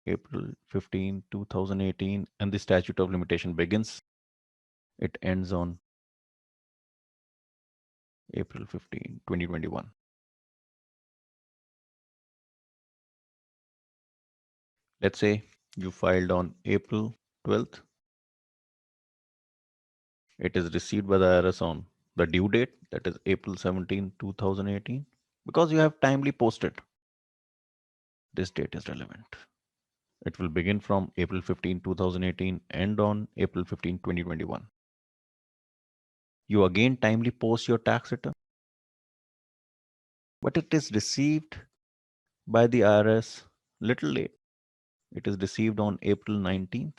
April 15, 2018, and the statute of limitation begins. It ends on April 15, 2021. Let's say you filed on April 12th. It is received by the IRS on the due date, that is April 17, 2018. Because you have timely posted, this date is relevant. It will begin from April 15, 2018, end on April 15, 2021. You again timely post your tax return, but it is received by the IRS little late. It is received on April 19th.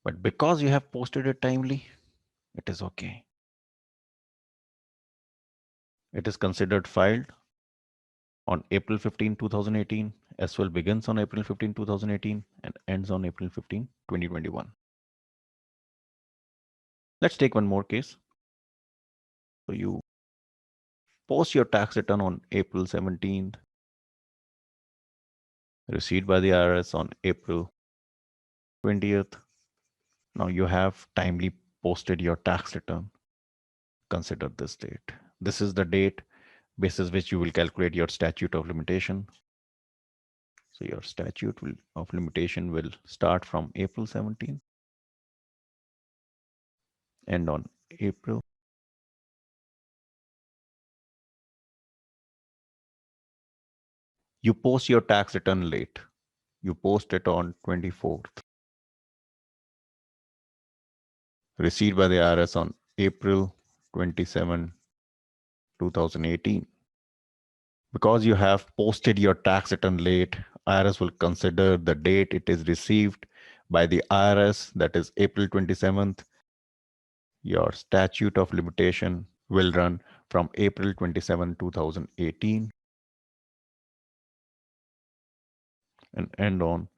But because you have posted it timely, it is okay. It is considered filed on April 15, 2018. As well begins on April 15, 2018 and ends on April 15, 2021. Let's take one more case. So you post your tax return on April 17th, received by the IRS on April 20th. Now you have timely posted your tax return. Consider this date. This is the date basis which you will calculate your statute of limitation. So your statute of limitation will start from April 17th, end on April. You post your tax return late. You post it on 24th. Received by the IRS on April 27, 2018. Because you have posted your tax return late, IRS will consider the date it is received by the IRS, that is April 27th. Your statute of limitation will run from April 27, 2018 and end on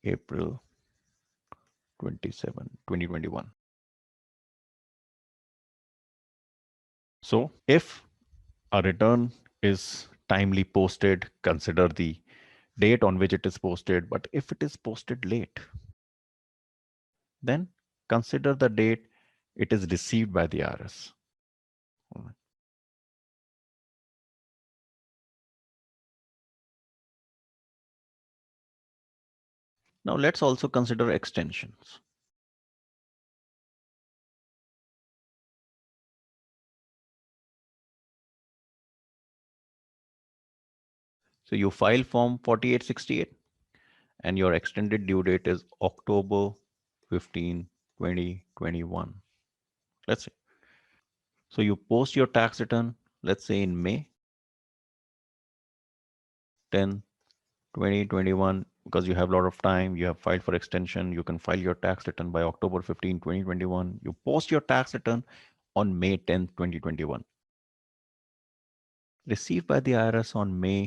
April 27, 2021. So if a return is timely posted, consider the date on which it is posted. But if it is posted late, then consider the date it is received by the IRS. Now let's also consider extensions. So you file form 4868 and your extended due date is October 15, 2021. Let's say. So you post your tax return, let's say in May 10, 2021, because you have a lot of time, you have filed for extension, you can file your tax return by October 15, 2021. You post your tax return on May 10, 2021. Received by the IRS on May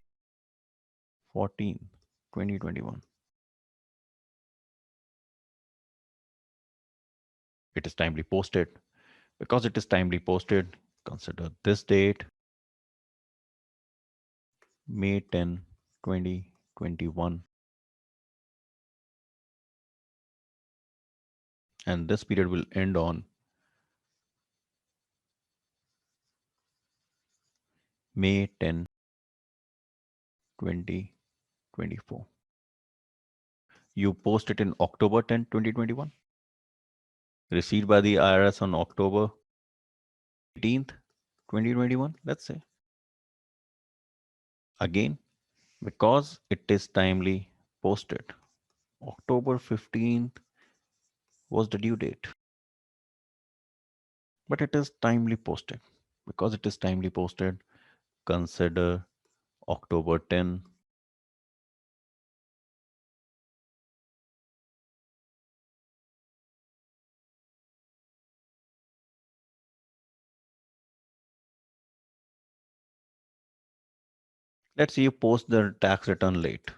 14, 2021. It is timely posted. Because it is timely posted, consider this date, May 10, 2021. And this period will end on May 10, 2024. You post it in October 10, 2021. Received by the IRS on October 18th. 2021, let's say. Again, because it is timely posted, October 15th was the due date, but it is timely posted. Because it is timely posted, consider October 10. Let's say you post the tax return late,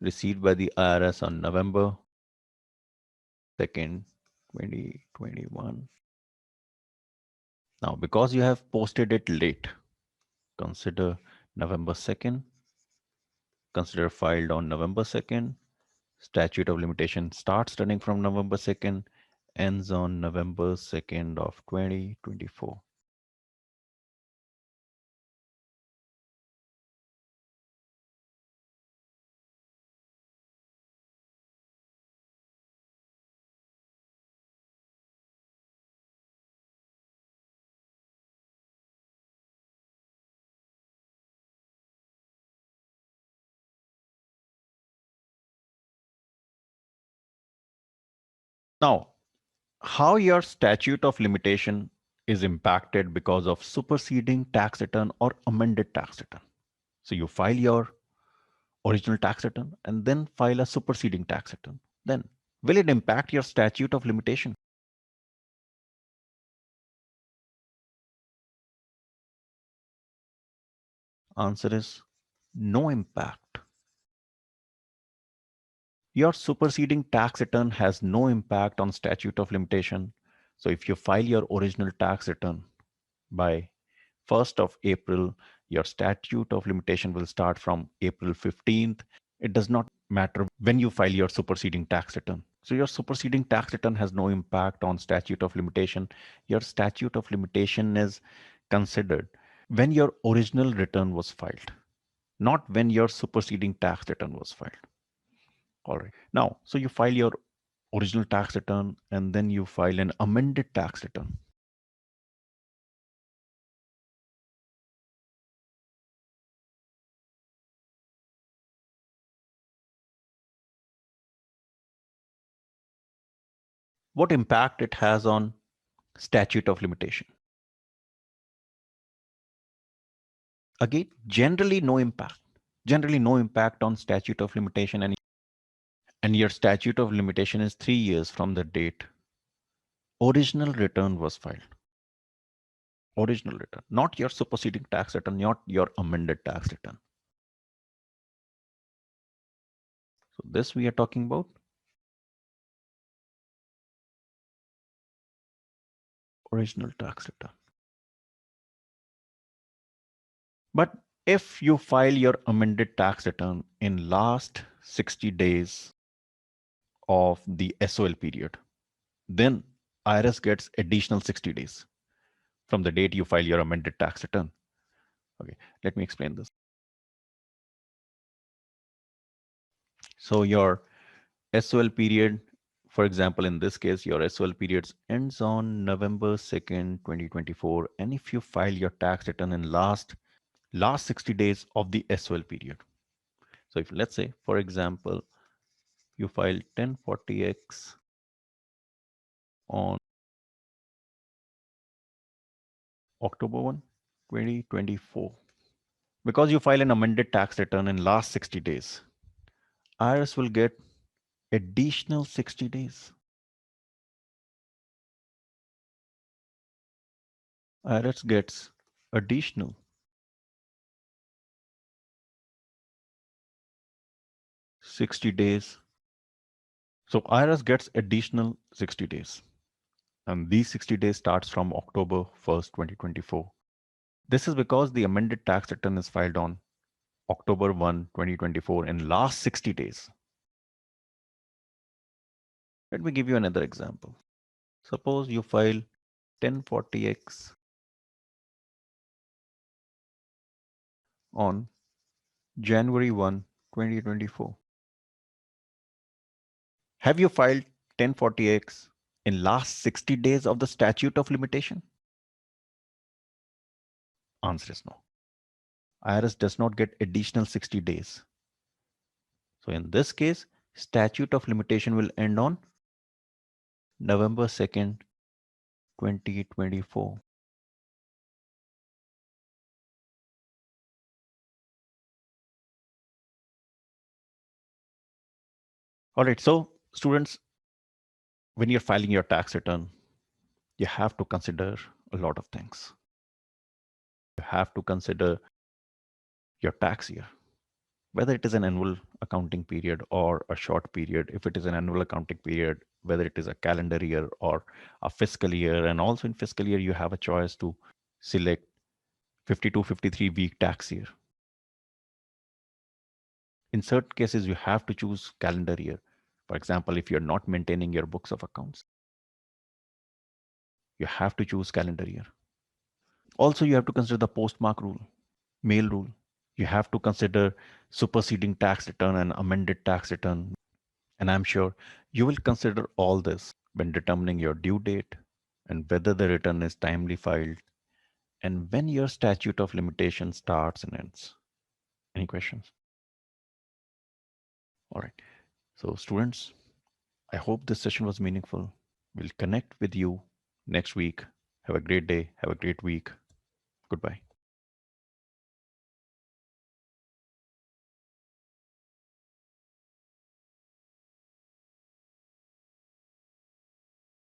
received by the IRS on November 2nd, 2021. Now, because you have posted it late, consider November 2nd, consider filed on November 2nd. Statute of limitation starts running from November 2nd, ends on November 2nd of 2024. Now, how your statute of limitation is impacted because of superseding tax return or amended tax return. So you file your original tax return and then file a superseding tax return. Then will it impact your statute of limitation? Answer is no impact. Your superseding tax return has no impact on statute of limitation. So if you file your original tax return by 1st of April, your statute of limitation will start from April 15th. It does not matter when you file your superseding tax return. So your superseding tax return has no impact on statute of limitation. Your statute of limitation is considered when your original return was filed, not when your superseding tax return was filed. All right. Now, so you file your original tax return and then you file an amended tax return. What impact it has on statute of limitation? Again, generally no impact. Generally no impact on statute of limitation, and your statute of limitation is 3 years from the date original return was filed. Original return, not your superseding tax return, not your amended tax return. So this we are talking about original tax return. But if you file your amended tax return in last 60 days of the SOL period, then IRS gets additional 60 days from the date you file your amended tax return. Okay, let me explain this. So your SOL period, for example, in this case, your SOL period ends on November 2nd, 2024. And if you file your tax return in last 60 days of the SOL period. So if let's say, for example, you file 1040X on October 1, 2024. Because you file an amended tax return in last 60 days, IRS will get additional 60 days. IRS gets additional 60 days. So IRS gets additional 60 days. And these 60 days starts from October 1st, 2024. This is because the amended tax return is filed on October 1, 2024 in last 60 days. Let me give you another example. Suppose you file 1040X on January 1, 2024. Have you filed 1040X in last 60 days of the statute of limitation? Answer is no. IRS does not get additional 60 days. So in this case, statute of limitation will end on November 2nd, 2024. All right, so students, when you're filing your tax return, you have to consider a lot of things. You have to consider your tax year, whether it is an annual accounting period or a short period. If it is an annual accounting period, whether it is a calendar year or a fiscal year. And also in fiscal year, you have a choice to select 52, 53 week tax year. In certain cases, you have to choose calendar year. For example, if you're not maintaining your books of accounts, you have to choose calendar year. Also, you have to consider the postmark rule, mail rule. You have to consider superseding tax return and amended tax return. And I'm sure you will consider all this when determining your due date and whether the return is timely filed and when your statute of limitation starts and ends. Any questions? All right. So students, I hope this session was meaningful. We'll connect with you next week. Have a great day. Have a great week. Goodbye.